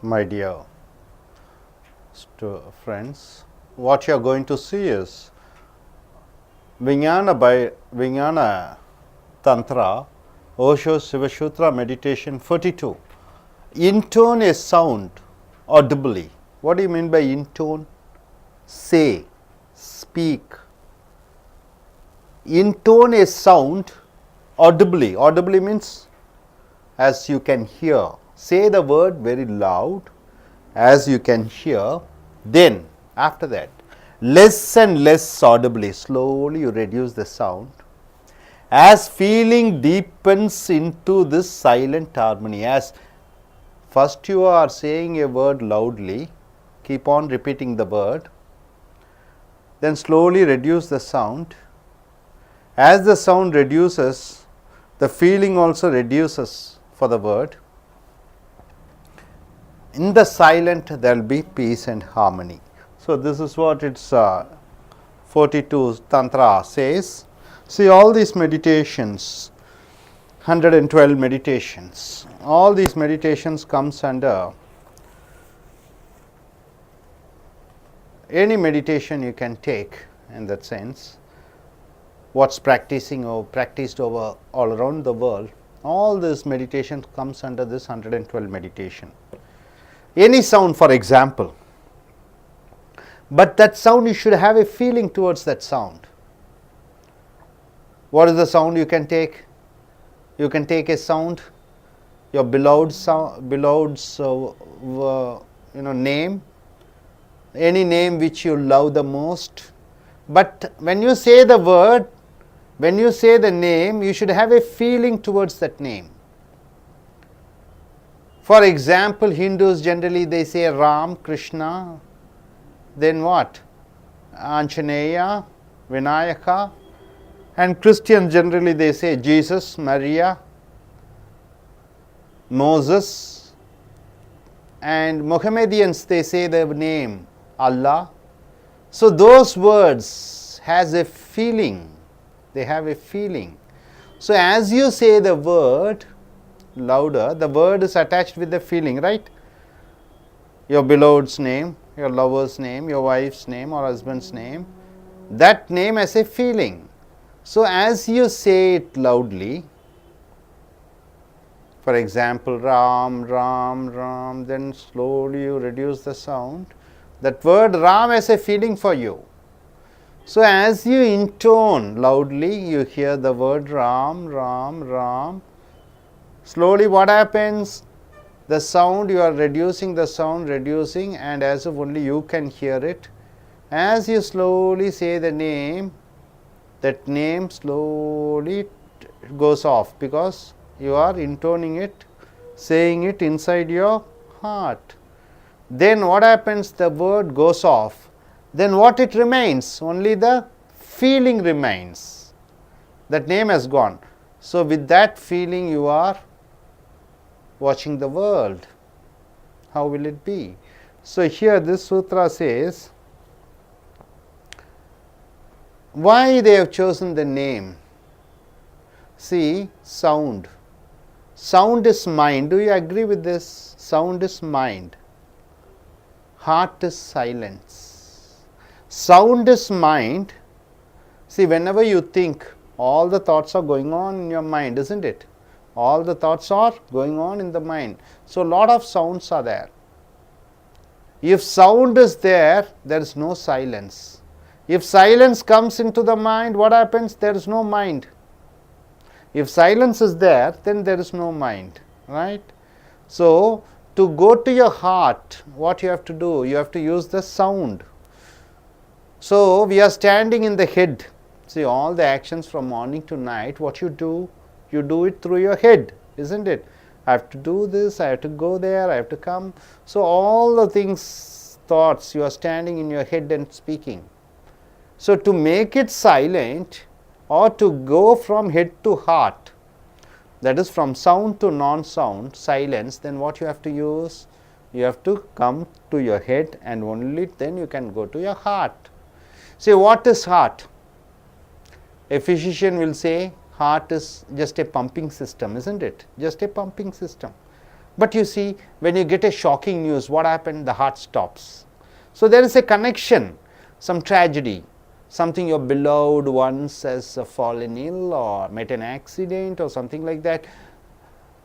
My dear friends, what you are going to see is Vijnana Tantra, Osho's Shivasutra Meditation 42. Intone a sound audibly. What do you mean by intone? Say, speak. Intone a sound audibly. Audibly means as you can hear. Say the word very loud as you can hear. Then after that, less and less audibly, slowly you reduce the sound as feeling deepens into this silent harmony. As first you are saying a word loudly, keep on repeating the word, then slowly reduce the sound. As the sound reduces, the feeling also reduces for the word. In the silent there will be peace and harmony. So, this is what its 42 Tantra says. See, all these meditations, 112 meditations, all these meditations comes under any meditation you can take in that sense. What's practicing or practiced over all around the world, all this meditation comes under this 112 meditation. Any sound, for example, but that sound you should have a feeling towards that sound. What is the sound you can take? You can take a sound, your beloved's name, any name which you love the most. But when you say the word, when you say the name, you should have a feeling towards that name. For example, Hindus generally they say Ram, Krishna, then what? Anjaneya, Vinayaka, and Christians generally they say Jesus, Maria, Moses, and Mohammedans they say the name Allah. So those words has a feeling, they have a feeling. So as you say the word louder, the word is attached with the feeling, right? Your beloved's name, your lover's name, your wife's name or husband's name, that name has a feeling. So as you say it loudly, for example, Ram, Ram, Ram, then slowly you reduce the sound. That word Ram has a feeling for you. So as you intone loudly, you hear the word Ram, Ram, Ram. Slowly what happens? The sound, you are reducing the sound, reducing, and as if only you can hear it. As you slowly say the name, that name slowly goes off because you are intoning it, saying it inside your heart. Then what happens? The word goes off. Then what it remains? Only the feeling remains. That name has gone. So with that feeling you are watching the world. How will it be? So here this sutra says, why they have chosen the name? See, sound. Sound is mind. Do you agree with this? Sound is mind. Heart is silence. Sound is mind. See, whenever you think, all the thoughts are going on in your mind, isn't it? All the thoughts are going on in the mind. So, lot of sounds are there. If sound is there, there is no silence. If silence comes into the mind, what happens? There is no mind. If silence is there, then there is no mind, right? So, to go to your heart, what you have to do? You have to use the sound. So, we are standing in the head. See, all the actions from morning to night, what you do it through your head, isn't it? I have to do this, I have to go there, I have to come. So, all the things, thoughts, you are standing in your head and speaking. So, to make it silent or to go from head to heart, that is from sound to non-sound, silence, then what you have to use? You have to come to your head and only then you can go to your heart. Say, what is heart? A physician will say, heart is just a pumping system, isn't it? Just a pumping system. But you see, when you get a shocking news, what happened? The heart stops. So there is a connection, some tragedy, something your beloved once has fallen ill or met an accident or something like that.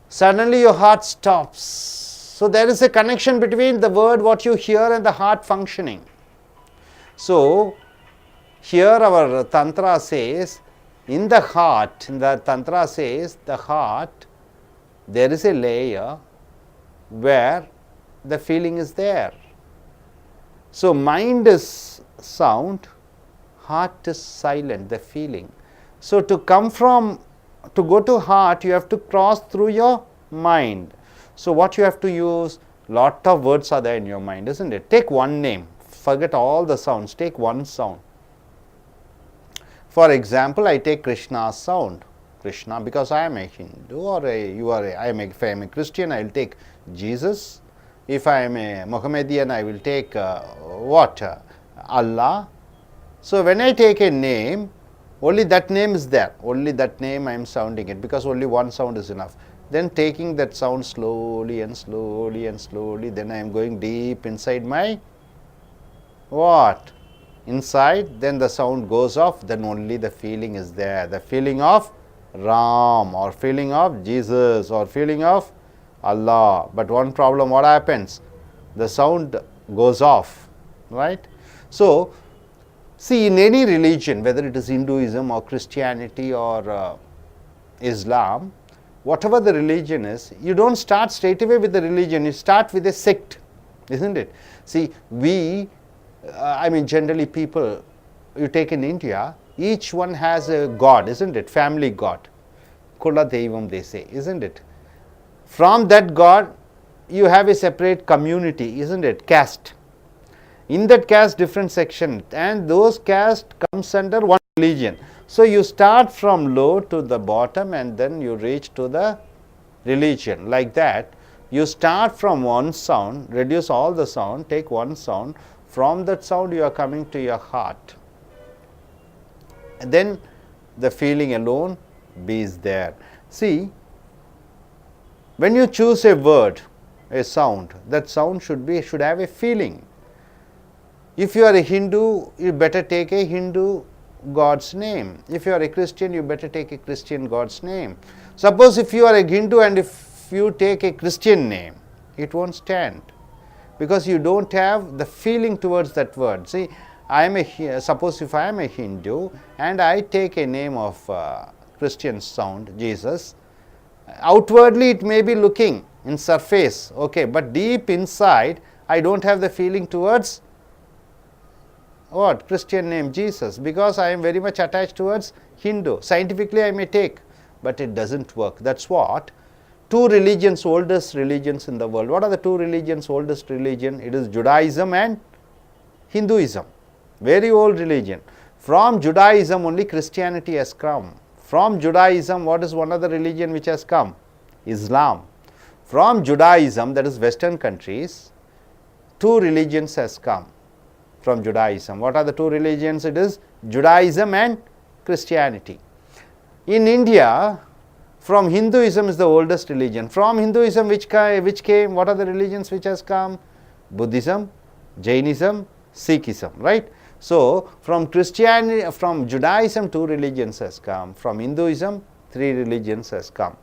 Suddenly your heart stops. So there is a connection between the word what you hear and the heart functioning. So here our Tantra says, in the heart, the Tantra says, the heart, there is a layer where the feeling is there. So mind is sound, heart is silent, the feeling. So to come from, to go to heart, you have to cross through your mind. So what you have to use, lot of words are there in your mind, isn't it? Take one name, forget all the sounds, take one sound. For example, I take Krishna's sound, Krishna, because I am a Hindu, or if I am a Christian, I will take Jesus. If I am a Mohammedan, I will take Allah. So when I take a name, only that name is there, only that name I am sounding it, because only one sound is enough. Then taking that sound slowly and slowly and slowly, then I am going deep inside my what? Inside, then the sound goes off, then only the feeling is there, the feeling of Ram, or feeling of Jesus, or feeling of Allah. But one problem, what happens? The sound goes off, right? So see, in any religion, whether it is Hinduism or Christianity or Islam, whatever the religion is, you don't start straight away with the religion, you start with a sect, isn't it? See, we, generally people, you take in India, each one has a god, isn't it? Family god. Kula Devam they say, isn't it? From that god, you have a separate community, isn't it? Caste. In that caste, different section, and those caste comes under one religion. So you start from low to the bottom and then you reach to the religion. Like that, you start from one sound, reduce all the sound, take one sound. From that sound, you are coming to your heart. And then the feeling alone is there. See, when you choose a word, a sound, that sound should have a feeling. If you are a Hindu, you better take a Hindu God's name. If you are a Christian, you better take a Christian God's name. Suppose if you are a Hindu and if you take a Christian name, it won't stand, because you don't have the feeling towards that word. See, suppose if I am a Hindu and I take a name of Christian sound, Jesus, outwardly it may be looking in surface, okay, but deep inside I don't have the feeling towards what? Christian name Jesus, because I am very much attached towards Hindu. Scientifically I may take, but it doesn't work. That's what two religions, oldest religions in the world. What are the two religions, oldest religion? It is Judaism and Hinduism. Very old religion. From Judaism only Christianity has come. From Judaism, what is one other religion which has come? Islam. From Judaism, that is Western countries, two religions has come from Judaism. What are the two religions? It is Judaism and Christianity. In India, from Hinduism is the oldest religion. From Hinduism, which came, what are the religions which has come? Buddhism, Jainism, Sikhism, right? So from Christianity, from Judaism, two religions has come. From Hinduism, three religions has come.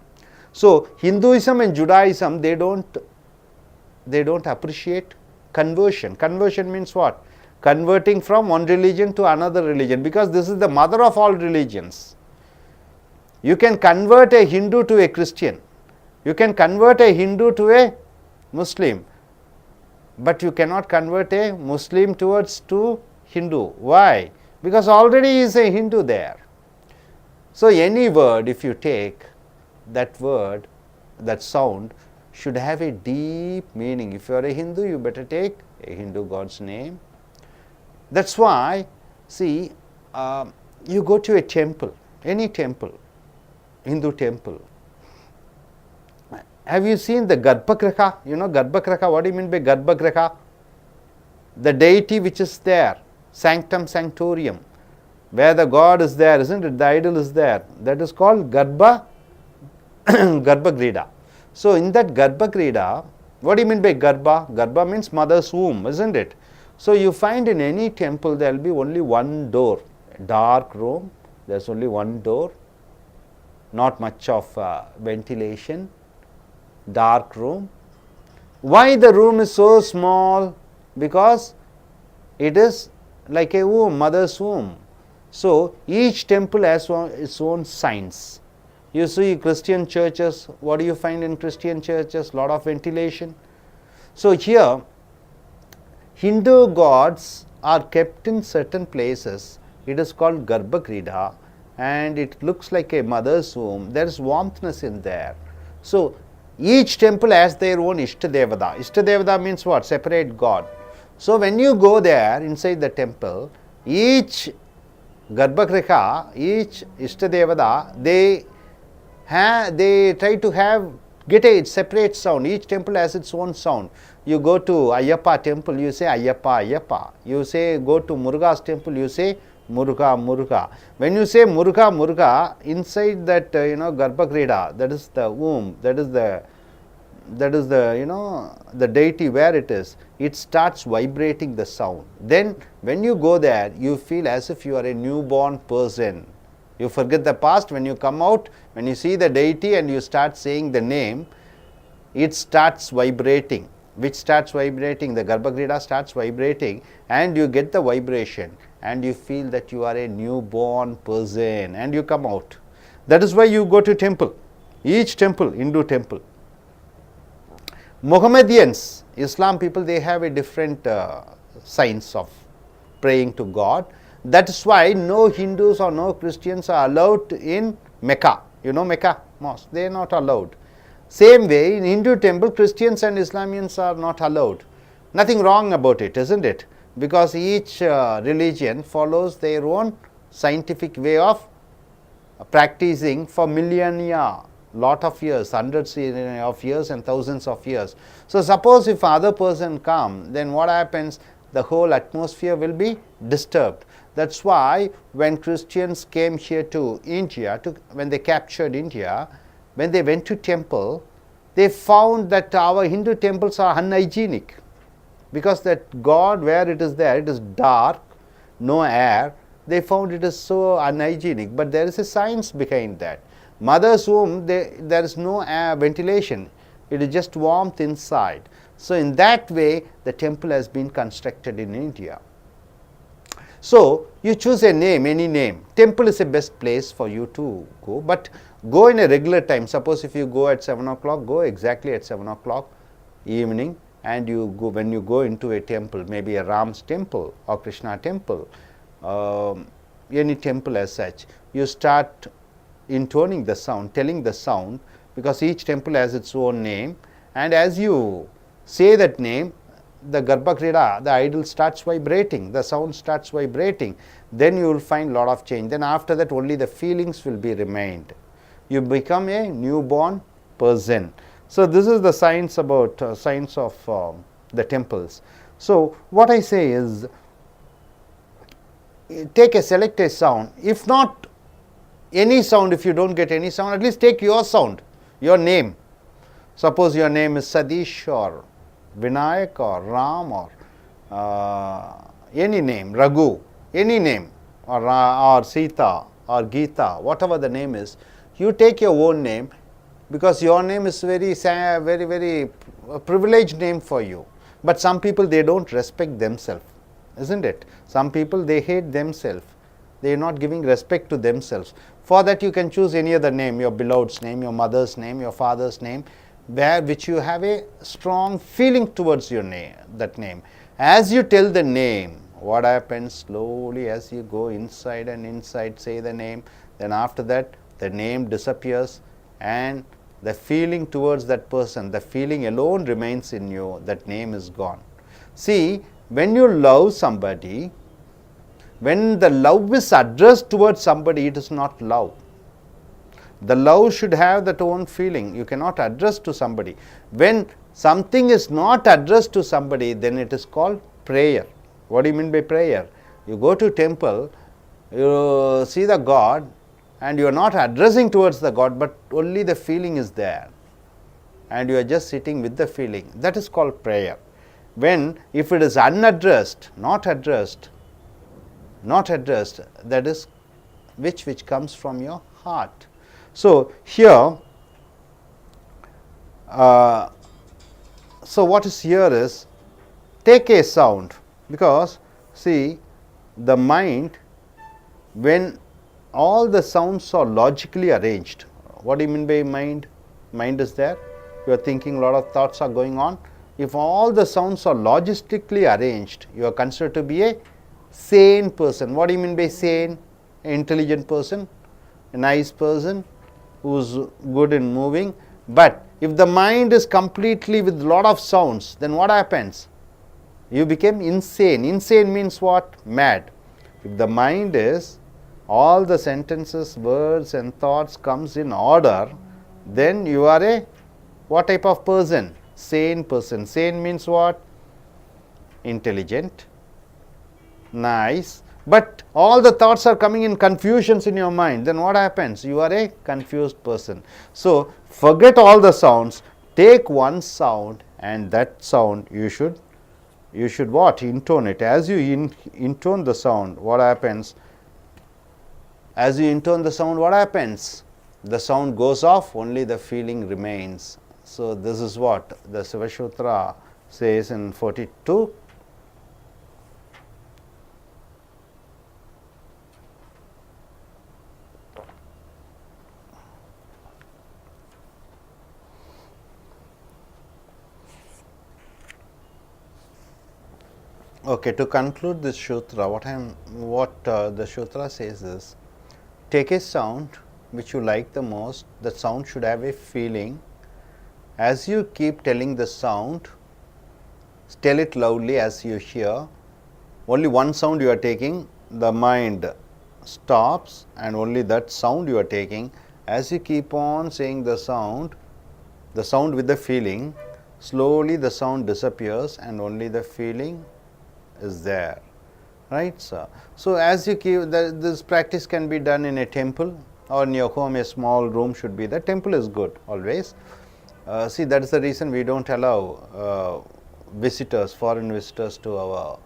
So Hinduism and Judaism, they don't appreciate conversion. Conversion means what? Converting from one religion to another religion, because this is the mother of all religions. You can convert a Hindu to a Christian, you can convert a Hindu to a Muslim, but you cannot convert a Muslim to Hindu. Why? Because already is a Hindu there. So any word, if you take that word, that sound should have a deep meaning. If you are a Hindu, you better take a Hindu God's name. That's why, see, you go to a temple, any temple, Hindu temple. Have you seen the Garbhagriha? You know Garbhagriha, what do you mean by Garbhagriha? The deity which is there, sanctum sanctorium, where the God is there, isn't it? The idol is there. That is called Garbhagriha. So in that Garbhagriha, what do you mean by Garbha? Garbha means mother's womb, isn't it? So you find in any temple there will be only one door, dark room, there is only one door, not much of ventilation, dark room. Why the room is so small? Because it is like a womb, mother's womb. So each temple has its own signs. You see Christian churches, what do you find in Christian churches? Lot of ventilation. So here Hindu gods are kept in certain places. It is called Garbhagriha and it looks like a mother's womb. There is warmthness in there. So each temple has their own Ishtadevada. Ishtadevada means what? Separate God. So when you go there inside the temple, each Garbhagriha, each Ishtadevada, they try to get a separate sound. Each temple has its own sound. You go to Ayyappa temple, you say Ayyappa, Ayyappa. You say go to Muruga's temple, you say Muruga, Muruga. When you say Muruga, Muruga, inside that Garbhagriha, that is the womb, that is the the deity where it is, it starts vibrating the sound. Then when you go there, you feel as if you are a newborn person. You forget the past. When you come out, when you see the deity and you start saying the name, it starts vibrating. Which starts vibrating? The Garbhagriha starts vibrating and you get the vibration and you feel that you are a newborn person and you come out. That is why you go to temple. Each temple, Hindu temple. Mohammedans, Islam people, they have a different science of praying to God. That is why no Hindus or no Christians are allowed in Mecca. You know Mecca mosque, they are not allowed. Same way in Hindu temple, Christians and Islamians are not allowed. Nothing wrong about it, isn't it? Because each religion follows their own scientific way of practicing for millennia, lot of years, hundreds of years and thousands of years. So suppose if other person come, then what happens? The whole atmosphere will be disturbed. That's why when Christians came here to India, when they captured India, when they went to temple, they found that our Hindu temples are unhygienic. Because that God, where it is there, it is dark, no air, they found it is so unhygienic. But there is a science behind that. Mother's womb, there is no air ventilation, it is just warmth inside. So in that way, the temple has been constructed in India. So you choose a name, any name. Temple is the best place for you to go, but go in a regular time. Suppose if you go at 7 o'clock, go exactly at 7 o'clock evening, and you go, when you go into a temple, maybe a Ram's temple or Krishna temple, any temple as such, you start intoning the sound, telling the sound, because each temple has its own name, and as you say that name, the Garbhagriha, the idol starts vibrating, the sound starts vibrating, then you will find lot of change. Then after that only the feelings will be remained. You become a newborn person. So this is the science about science of the temples. So what I say is, select a sound. If not any sound, if you don't get any sound, at least take your sound, your name. Suppose your name is Sadish or Vinayak or Ram or any name, Raghu, any name, or Sita or Gita, whatever the name is, you take your own name, because your name is very privileged name for you. But some people, they don't respect themselves, isn't it? Some people, they hate themselves. They are not giving respect to themselves. For that you can choose any other name, your beloved's name, your mother's name, your father's name, which you have a strong feeling towards your name, that name. As you tell the name, what happens? Slowly as you go inside and inside, say the name, then after that the name disappears and the feeling towards that person, the feeling alone remains in you, that name is gone. See, when you love somebody, when the love is addressed towards somebody, it is not love. The love should have that own feeling. You cannot address to somebody. When something is not addressed to somebody, then it is called prayer. What do you mean by prayer? You go to temple, you see the God, and you are not addressing towards the God, but only the feeling is there. and you are just sitting with the feeling. That is called prayer. When, if it is unaddressed, not addressed, that is which comes from your heart. So, here, so what is here is, take a sound, because see, the mind, when all the sounds are logically arranged. What do you mean by mind? Mind is there, you are thinking, a lot of thoughts are going on. If all the sounds are logistically arranged, you are considered to be a sane person. What do you mean by sane? An intelligent person, a nice person who is good in moving. But if the mind is completely with lot of sounds, then what happens? You become insane. Insane means what? Mad. If the mind is, all the sentences, words and thoughts comes in order, then you are a what type of person? Sane person. Sane means what? Intelligent, nice, but all the thoughts are coming in confusions in your mind, then what happens? You are a confused person. So, forget all the sounds, take one sound, and that sound you should what? Intone it. As you intone the sound, what happens? As you intone the sound, what happens? The sound goes off, only the feeling remains. So, this is what the Shiva Sutra says in 42. Okay, to conclude this sutra, what the sutra says is, take a sound which you like the most. The sound should have a feeling. As you keep telling the sound, tell it loudly as you hear. Only one sound you are taking, the mind stops, and only that sound you are taking. As you keep on saying the sound with the feeling, slowly the sound disappears and only the feeling is there, right, sir? So, as you keep this practice can be done in a temple or in your home. A small room should be there. Temple is good always. See, that is the reason we don't allow visitors, foreign visitors to our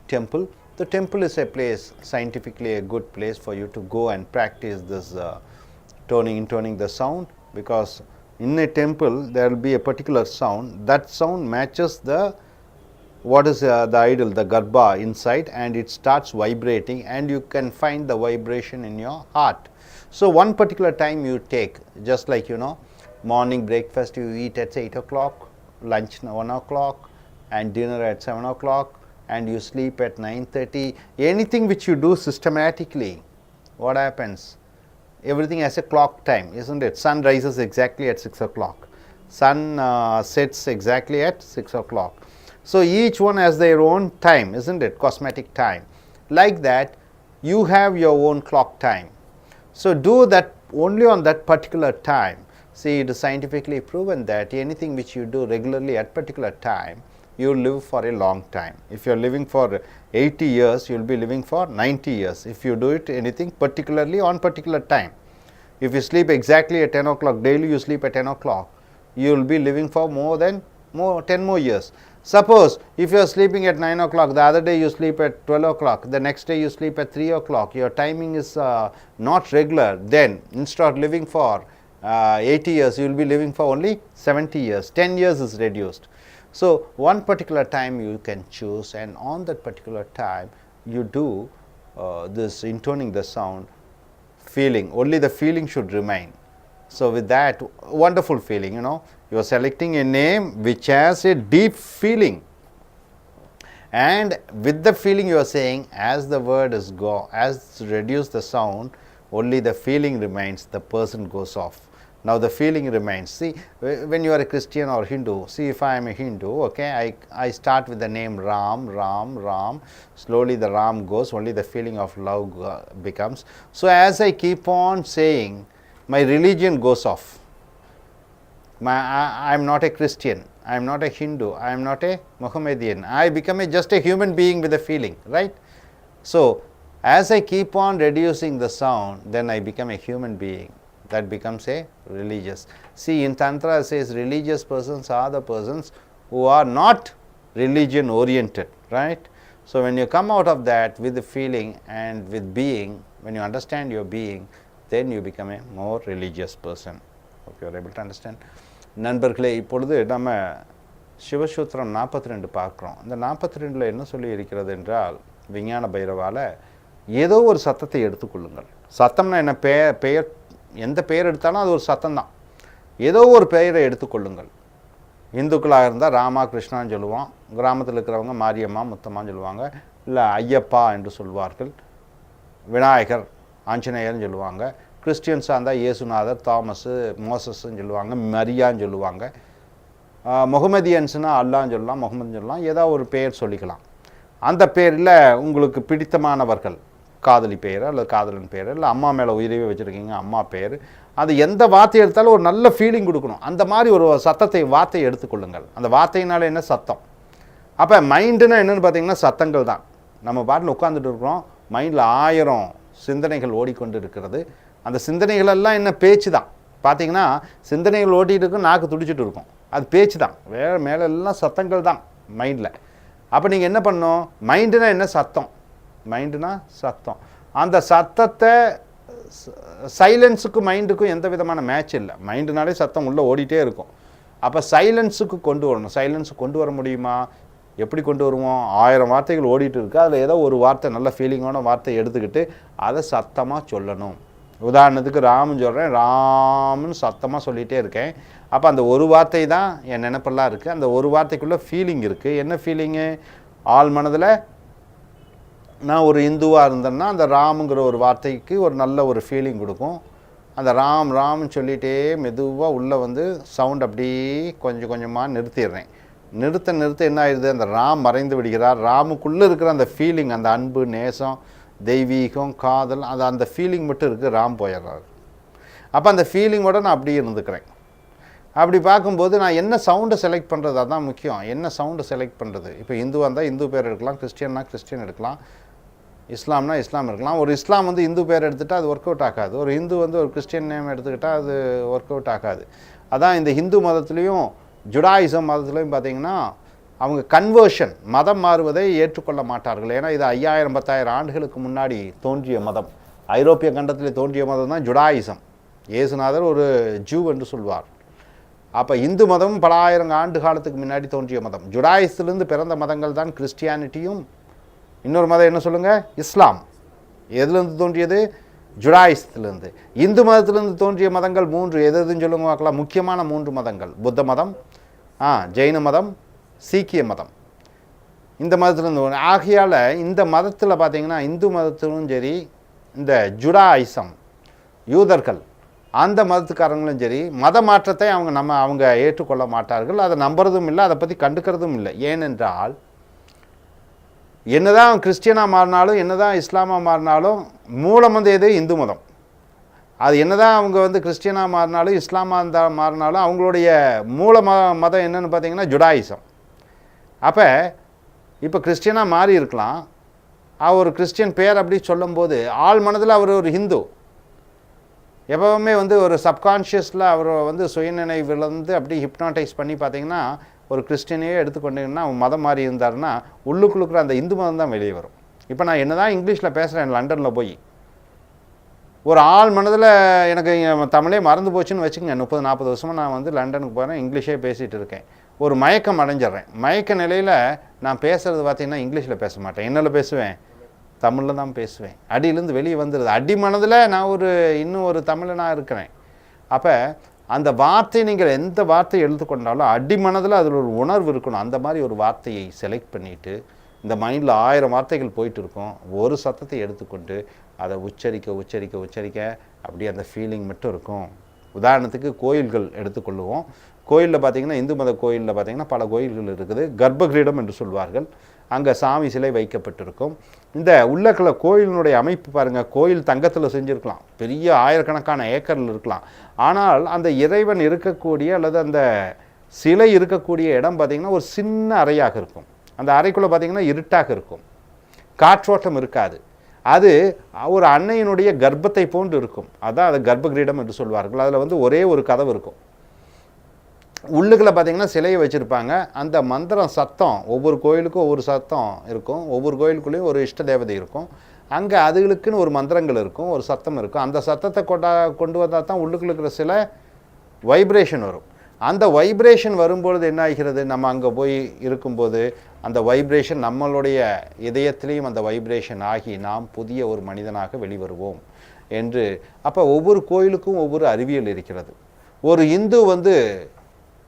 temple. The temple is a place, scientifically a good place for you to go and practice this intoning the sound, because in a temple there will be a particular sound. That sound matches the what is the idol, the garbha inside, and it starts vibrating, and you can find the vibration in your heart. So, one particular time you take, just like morning breakfast you eat at 8 o'clock, lunch 1 o'clock, and dinner at 7 o'clock, and you sleep at 9:30. Anything which you do systematically, what happens? Everything has a clock time, isn't it? Sun rises exactly at 6 o'clock, sun sets exactly at 6 o'clock. So, each one has their own time, isn't it? Cosmetic time. Like that, you have your own clock time. So, do that only on that particular time. See, it is scientifically proven that anything which you do regularly at particular time, you will live for a long time. If you are living for 80 years, you will be living for 90 years. If you do it anything particularly on particular time. If you sleep exactly at 10 o'clock, daily you sleep at 10 o'clock, you will be living for 10 more years. Suppose if you are sleeping at 9 o'clock, the other day you sleep at 12 o'clock, the next day you sleep at 3 o'clock, your timing is not regular, then instead of living for 80 years, you will be living for only 70 years, 10 years is reduced. So, one particular time you can choose, and on that particular time you do this intoning the sound, feeling, only the feeling should remain. So, with that wonderful feeling, you are selecting a name which has a deep feeling, and with the feeling you are saying, as the word is as reduce the sound, only the feeling remains, the person goes off. Now, the feeling remains. See, when you are a Christian or Hindu, see, if I am a Hindu, okay, I start with the name Ram, Ram, Ram, slowly the Ram goes, only the feeling of love becomes. So, as I keep on saying, my religion goes off. I am not a Christian, I am not a Hindu, I am not a Mohammedan, I become just a human being with a feeling, right. So, as I keep on reducing the sound, then I become a human being. that becomes a religious. See, in Tantra it says religious persons are the persons who are not religion oriented, right? So when you come out of that with the feeling and with being, when you understand your being, then you become a more religious person. Hope you are able to understand. நண்பர்களே, இப்பொழுது நம்ம சிவசூத்திரம் 42 பார்க்குறோம். இந்த 42ல் என்ன சொல்லி இருக்கிறது என்றால், விஞ்ஞான பைரவால் ஏதோ ஒரு சத்தத்தை எடுத்துக்கொள்ளுங்கள். சத்தம்னா என்ன? பெயர், எந்த பெயர் எடுத்தாலும் அது ஒரு சத்தம் தான். ஏதோ ஒரு பெயரை எடுத்துக்கொள்ளுங்கள். இந்துக்களாக இருந்தால் ராமா கிருஷ்ணான்னு சொல்லுவோம், கிராமத்தில் இருக்கிறவங்க மாரியம்மா முத்தம்மான்னு சொல்லுவாங்க, இல்லை ஐயப்பா என்று சொல்வார்கள், விநாயகர் ஆஞ்சநேயர்னு சொல்லுவாங்க. கிறிஸ்டியன்ஸாக இருந்தால் இயேசுநாதர், தாமஸு, மோசஸ்ன்னு சொல்லுவாங்க, மரியான்னு சொல்லுவாங்க. முகமதியன்ஸ்னால் அல்லான்னு சொல்லலாம், முகமதுன்னு சொல்லலாம், ஏதோ ஒரு பெயர் சொல்லிக்கலாம். அந்த பேரில் உங்களுக்கு பிடித்தமானவர்கள், காதலி பெயர் அல்லது காதலன் பெயர், இல்லை அம்மா மேலே உயிரவே வச்சுருக்கீங்க அம்மா பேர், அது எந்த வார்த்தை எடுத்தாலும் ஒரு நல்ல ஃபீலிங் கொடுக்கணும். அந்த மாதிரி ஒரு வார்த்தையை எடுத்துக்கொள்ளுங்கள். அந்த வார்த்தையினால என்ன? சத்தம். அப்போ மைண்டுன்னா என்னென்னு பார்த்தீங்கன்னா சத்தங்கள் தான். நம்ம பாட்டில் உட்காந்துட்டு இருக்கிறோம், மைண்டில் 1000 சிந்தனைகள் ஓடிக்கொண்டு இருக்கிறது. அந்த சிந்தனைகளெல்லாம் என்ன? பேச்சு தான். பார்த்தீங்கன்னா சிந்தனைகள் ஓட்டிகிட்டு இருக்கும், நாக்கு துடிச்சிட்டு இருக்கும், அது பேச்சு தான். வேறு மேலே எல்லாம் சத்தங்கள் தான் மைண்டில். அப்போ நீங்கள் என்ன பண்ணணும்? மைண்டுனா என்ன? சத்தம். மைண்டுனா சத்தம். அந்த சத்தத்தை சைலன்ஸுக்கும் மைண்டுக்கும் எந்த விதமான மேட்ச் இல்லை. மைண்டுனாலே சத்தம் உள்ளே ஓடிட்டே இருக்கும். அப்போ சைலன்ஸுக்கு கொண்டு வரணும். சைலன்ஸுக்கு கொண்டு வர முடியுமா? எப்படி கொண்டு வருவோம்? 1000 வார்த்தைகள் ஓடிட்டு இருக்குது, அதில் ஏதோ ஒரு வார்த்தை நல்ல ஃபீலிங்கான வார்த்தையை எடுத்துக்கிட்டு அதை சத்தமாக சொல்லணும். உதாரணத்துக்கு ராமன் சொல்கிறேன், ராமன் சத்தமாக சொல்லிகிட்டே இருக்கேன். அப்போ அந்த ஒரு வார்த்தை தான் என் நினைப்பெல்லாம் இருக்குது. அந்த ஒரு வார்த்தைக்குள்ளே ஃபீலிங் இருக்குது. என்ன ஃபீலிங்கு? ஆள் மனதில் நான் ஒரு இந்துவாக இருந்தேன்னா அந்த ராமுங்கிற ஒரு வார்த்தைக்கு ஒரு நல்ல ஒரு ஃபீலிங் கொடுக்கும். அந்த ராம்னு சொல்லிகிட்டே மெதுவாக உள்ளே வந்து சவுண்ட் அப்படியே கொஞ்சம் கொஞ்சமாக நிறுத்திடுறேன். நிறுத்த என்ன ஆயிடுது? அந்த ராம் மறைந்து விடுகிறார். ராமுக்குள்ளே இருக்கிற அந்த ஃபீலிங், அந்த அன்பு, நேசம், தெய்வீகம், காதல், அந்த ஃபீலிங் மட்டும் இருக்குது, ராம் போயிடுறாரு. அப்போ அந்த ஃபீலிங்கோடு நான் அப்படியே இருந்துக்கிறேன். அப்படி பார்க்கும்போது நான் என்ன சவுண்டை செலக்ட் பண்ணுறது, அதுதான் முக்கியம். என்ன சவுண்டை செலக்ட் பண்ணுறது? இப்போ இந்துவாக இருந்தால் இந்து பேர் எடுக்கலாம், கிறிஸ்டியன்னா கிறிஸ்டியன் எடுக்கலாம், இஸ்லாம்னா இஸ்லாம் இருக்கலாம். ஒரு இஸ்லாம் வந்து இந்து பேர் எடுத்துகிட்டா அது ஒர்க் அவுட் ஆகாது. ஒரு இந்து வந்து ஒரு கிறிஸ்டியன் நேம் எடுத்துக்கிட்டால் அது ஒர்க் அவுட் ஆகாது. அதான் இந்த ஹிந்து மதத்துலேயும் ஜுடாயிசம் மதத்துலேயும் பார்த்திங்கன்னா அவங்க கன்வர்ஷன், மதம் மாறுவதை ஏற்றுக்கொள்ள மாட்டார்கள். ஏன்னா இது 5000-10,000 ஆண்டுகளுக்கு முன்னாடி தோன்றிய மதம். ஐரோப்பிய கண்டத்தில் தோன்றிய மதம் தான் ஜுடாயிசம். இயேசுநாதர் ஒரு ஜூ என்று சொல்வார். அப்போ இந்து மதமும் பல ஆயிரம் ஆண்டு காலத்துக்கு முன்னாடி தோன்றிய மதம். ஜுடாயிசத்திலிருந்து பிறந்த மதங்கள் தான் கிறிஸ்டியானிட்டியும், இன்னொரு மதம் என்ன சொல்லுங்கள், இஸ்லாம். எதுலேருந்து தோன்றியது? ஜுடாயிசத்திலிருந்து. இந்து மதத்திலிருந்து தோன்றிய மதங்கள் 3. எதுன்னு சொல்லுங்க பார்க்கலாம். முக்கியமான 3 மதங்கள்: புத்த மதம், ஜெயின மதம், சீக்கிய மதம். இந்த மதத்திலிருந்து ஆகையால் இந்த மதத்தில் பார்த்திங்கன்னா இந்து மதத்திலும் சரி, இந்த ஜுடாயிசம் யூதர்கள் அந்த மதத்துக்காரங்களும் சரி, மத மாற்றத்தை அவங்க ஏற்றுக்கொள்ள மாட்டார்கள். அதை நம்புறதும் இல்லை, அதை பற்றி கண்டுக்கிறதும் இல்லை. ஏனென்றால் என்னதான் கிறிஸ்டியனாக மாறினாலும், என்னதான் இஸ்லாமாக மாறினாலும், மூலம் வந்து எது? இந்து மதம். அது என்னதான் அவங்க வந்து கிறிஸ்டியனாக மாறினாலும், இஸ்லாமாக மாறினாலும், அவங்களுடைய மூல மதம் என்னென்னு பார்த்தீங்கன்னா ஜுடாயிசம். அப்போ இப்போ கிறிஸ்டியனாக மாறி இருக்கலாம், ஒரு கிறிஸ்டியன் பேர் அப்படி சொல்லும்போது ஆள் மனதில் அவர் ஒரு ஹிந்து. எப்போவுமே வந்து ஒரு சப்கான்ஷியஸில் அவர் வந்து சுயநினைவிலேருந்து அப்படி ஹிப்னாட்டைஸ் பண்ணி பார்த்தீங்கன்னா, ஒரு கிறிஸ்டியனையே எடுத்துக்கொண்டீங்கன்னா அவன் மதம் மாறி இருந்தாருன்னா உள்ளுக்குள்ளுக்குற அந்த இந்து மதம் தான் வெளியே வரும். இப்போ நான் என்ன தான் இங்கிலீஷில் பேசுகிறேன் லண்டனில் போய், ஒரு ஆள் மனதில் எனக்கு தமிழே மறந்து போச்சுன்னு வச்சுக்கோங்க. 30-40 வருஷமாக நான் வந்து லண்டனுக்கு போகிறேன், இங்கிலீஷே பேசிகிட்டு இருக்கேன். ஒரு மயக்கம் அடைஞ்சிட்றேன். மயக்க நிலையில் நான் பேசுகிறது பார்த்திங்கன்னா இங்கிலீஷில் பேச மாட்டேன். என்னில் பேசுவேன்? தமிழில் தான் பேசுவேன். அடியிலேருந்து வெளியே வந்துடுது. அடி மனதில் நான் இன்னும் ஒரு தமிழனாக இருக்கிறேன். அப்போ அந்த வார்த்தை, நீங்கள் எந்த வார்த்தையை எடுத்துக்கொண்டாலும் அடி மனதில் அதில் ஒரு உணர்வு இருக்கணும். அந்த மாதிரி ஒரு வார்த்தையை செலக்ட் பண்ணிவிட்டு, இந்த மைண்டில் 1000 வார்த்தைகள் போயிட்டு இருக்கும், ஒரு சத்தத்தை எடுத்துக்கொண்டு அதை உச்சரிக்க அப்படியே அந்த ஃபீலிங் மட்டும் இருக்கும். உதாரணத்துக்கு கோயில்கள் எடுத்துக்கொள்ளுவோம். கோயிலில் பார்த்திங்கன்னா இந்து மத கோயிலில் பார்த்திங்கன்னா பல கோயில்கள் இருக்குது. கர்ப்பகிரீடம் என்று சொல்வார்கள். அங்கே சாமி சிலை வைக்கப்பட்டிருக்கும். இந்த உள்ளக்கில் கோயிலினுடைய அமைப்பு பாருங்கள். கோயில் தங்கத்தில் செஞ்சுருக்கலாம், பெரிய ஆயிரக்கணக்கான ஏக்கரில் இருக்கலாம். ஆனால் அந்த இறைவன் இருக்கக்கூடிய அல்லது அந்த சிலை இருக்கக்கூடிய இடம் பார்த்திங்கன்னா ஒரு சின்ன அறையாக இருக்கும். அந்த அறைக்குள்ளே பார்த்திங்கன்னா இருட்டாக இருக்கும், காற்றோட்டம் இருக்காது. அது ஒரு அன்னையினுடைய கர்ப்பத்தை போன்று இருக்கும். அதான் அது கர்ப்ப கிரீடம் என்று சொல்வார்கள். அதில் வந்து ஒரே ஒரு கதவு இருக்கும். உள்ளுக்குள்ளே பார்த்தீங்கன்னா சிலையை வச்சுருப்பாங்க. அந்த மந்திரம் சத்தம் ஒவ்வொரு கோயிலுக்கும் ஒவ்வொரு சத்தம் இருக்கும். ஒவ்வொரு கோயிலுக்குள்ளேயும் ஒரு இஷ்ட தேவதை இருக்கும். அங்கே அதுகளுக்குன்னு ஒரு மந்திரங்கள் இருக்கும், ஒரு சத்தம் இருக்கும். அந்த சத்தத்தை கொண்டு வந்தால் தான் உள்ளுக்குள்ள இருக்கிற சில வைப்ரேஷன் வரும். அந்த வைப்ரேஷன் வரும்பொழுது என்ன ஆகிறது, நம்ம அங்கே போய் இருக்கும்போது அந்த வைப்ரேஷன் நம்மளுடைய இதயத்திலையும் அந்த வைப்ரேஷன் ஆகி நாம் புதிய ஒரு மனிதனாக வெளிவருவோம் என்று. அப்போ ஒவ்வொரு கோயிலுக்கும் ஒவ்வொரு அறிவியல் இருக்கிறது. ஒரு இந்து வந்து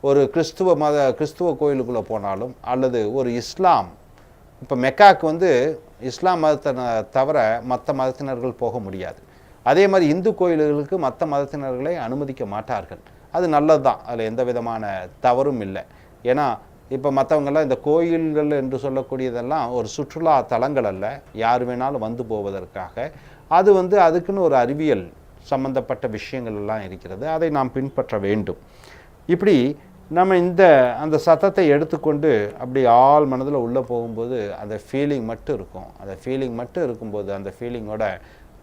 ஒரு கிறிஸ்துவ கோயிலுக்குள்ளே போனாலும், அல்லது ஒரு இஸ்லாம், இப்போ மெக்காவுக்கு வந்து இஸ்லாம் மதத்தை தவிர மற்ற மதத்தினர்கள் போக முடியாது. அதே மாதிரி இந்து கோயில்களுக்கு மற்ற மதத்தினர்களை அனுமதிக்க மாட்டார்கள். அது நல்லது தான், அதில் எந்த விதமான தவறும் இல்லை. ஏன்னா இப்போ மற்றவங்கெல்லாம் இந்த கோயில்கள் என்று சொல்லக்கூடியதெல்லாம் ஒரு சுற்றுலா தலங்கள் அல்ல, யார் வேணாலும் வந்து போவதற்காக. அது வந்து அதுக்குன்னு ஒரு அறிவியல் சம்பந்தப்பட்ட விஷயங்கள் எல்லாம் இருக்கிறது, அதை நாம் பின்பற்ற வேண்டும். இப்படி நம்ம அந்த சத்தத்தை எடுத்துக்கொண்டு அப்படி ஆள் மனதில் உள்ளே போகும்போது அந்த ஃபீலிங் மட்டும் இருக்கும். அந்த ஃபீலிங் மட்டும் இருக்கும்போது அந்த ஃபீலிங்கோட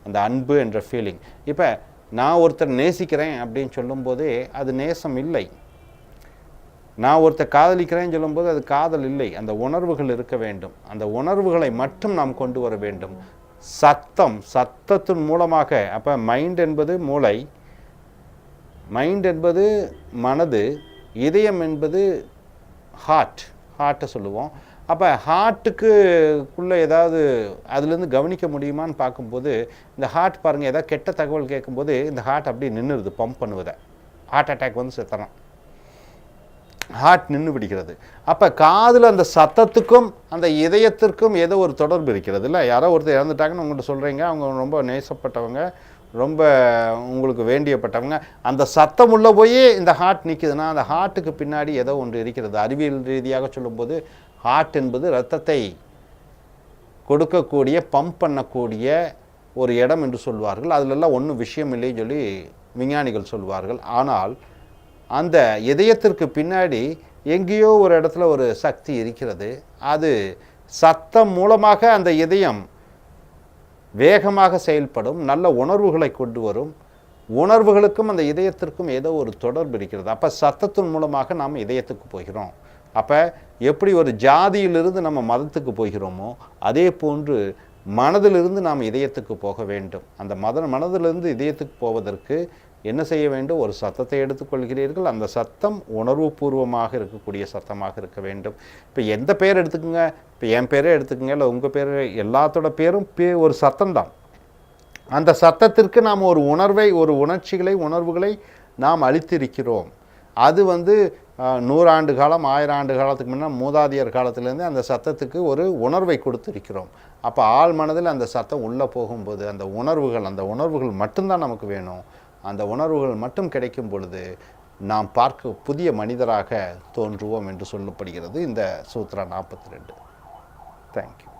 அந்த அன்பு என்ற ஃபீலிங். இப்போ நான் ஒருத்தர் நேசிக்கிறேன் அப்படின்னு சொல்லும்போதே அது நேசம் இல்லை. நான் ஒருத்தர் காதலிக்கிறேன்னு சொல்லும்போது அது காதல் இல்லை. அந்த உணர்வுகள் இருக்க வேண்டும். அந்த உணர்வுகளை மட்டும் நாம் கொண்டு வர வேண்டும். சத்தத்தின் மூலமாக. அப்போ மைண்ட் என்பது மூளை, மைண்ட் என்பது மனது, இதயம் என்பது ஹார்ட்டை சொல்லுவோம். அப்போ ஹார்ட்டுக்குள்ளே ஏதாவது அதுலேருந்து கவனிக்க முடியுமான்னு பார்க்கும்போது இந்த ஹார்ட் பாருங்கள், ஏதாவது கெட்ட தகவல் கேட்கும்போது இந்த ஹார்ட் அப்படி நின்றுடுது, பம்ப் பண்ணுவதை. ஹார்ட் அட்டாக் வந்து செத்தனம், ஹார்ட் நின்று பிடிக்கிறது. அப்போ காதில் அந்த சத்தத்துக்கும் அந்த இதயத்திற்கும் ஏதோ ஒரு தொடர்பு இருக்கிறது இல்லை. யாரோ ஒருத்தர் இறந்துட்டாங்கன்னு உங்கள்கிட்ட சொல்கிறீங்க, அவங்க ரொம்ப நேசப்பட்டவங்க, ரொம்ப உங்களுக்கு வேண்டியப்பட்டவங்க. அந்த சத்தம் உள்ளே போய் இந்த ஹார்ட் நிற்குதுன்னா அந்த ஹார்ட்டுக்கு பின்னாடி ஏதோ ஒன்று இருக்கிறது. அறிவியல் ரீதியாக சொல்லும்போது ஹார்ட் என்பது இரத்தத்தை கொடுக்கக்கூடிய, பம்ப் பண்ணக்கூடிய ஒரு இடம் என்று சொல்வார்கள். அதிலெல்லாம் ஒன்றும் விஷயம் இல்லைன்னு சொல்லி விஞ்ஞானிகள் சொல்வார்கள். ஆனால் அந்த இதயத்திற்கு பின்னாடி எங்கேயோ ஒரு இடத்துல ஒரு சக்தி இருக்கிறது. அது சத்தம் மூலமாக அந்த இதயம் வேகமாக செயல்படும், நல்ல உணர்வுகளை கொண்டு வரும். உணர்வுகளுக்கும் அந்த இதயத்திற்கும் ஏதோ ஒரு தொடர்பு இருக்கிறது. அப்போ சத்தத்தின் மூலமாக நாம் இதயத்துக்கு போகிறோம். அப்போ எப்படி ஒரு ஜாதியிலிருந்து நம்ம மதத்துக்கு போகிறோமோ அதே போன்று மனதிலிருந்து நாம் இதயத்துக்கு போக வேண்டும். அந்த மனதிலிருந்து இதயத்துக்கு போவதற்கு என்ன செய்ய வேண்டும்? ஒரு சத்தத்தை எடுத்துக்கொள்கிறீர்கள். அந்த சத்தம் உணர்வு பூர்வமாக இருக்கக்கூடிய சத்தமாக இருக்க வேண்டும். இப்போ எந்த பேர் எடுத்துக்கோங்க, இப்போ என் பேரே எடுத்துக்கோங்க, இல்லை உங்கள் பேர், எல்லாத்தோட பேரும் ஒரு சத்தம்தான். அந்த சத்தத்திற்கு நாம் ஒரு உணர்வை, ஒரு உணர்வுகளை நாம் அளித்திருக்கிறோம். அது வந்து 100 ஆண்டு காலம், 1000 ஆண்டு காலத்துக்கு முன்னால் மூதாதையர் காலத்திலேருந்து அந்த சத்தத்துக்கு ஒரு உணர்வை கொடுத்திருக்கிறோம். அப்போ ஆள் மனதில் அந்த சத்தம் உள்ளே போகும்போது அந்த உணர்வுகள் மட்டும்தான் நமக்கு வேணும். அந்த உணர்வுகள் மட்டும் கிடைக்கும் பொழுது நாம் புதிய மனிதராக தோன்றுவோம் என்று சொல்லப்படுகிறது இந்த சூத்ரா 42. தேங்க்யூ.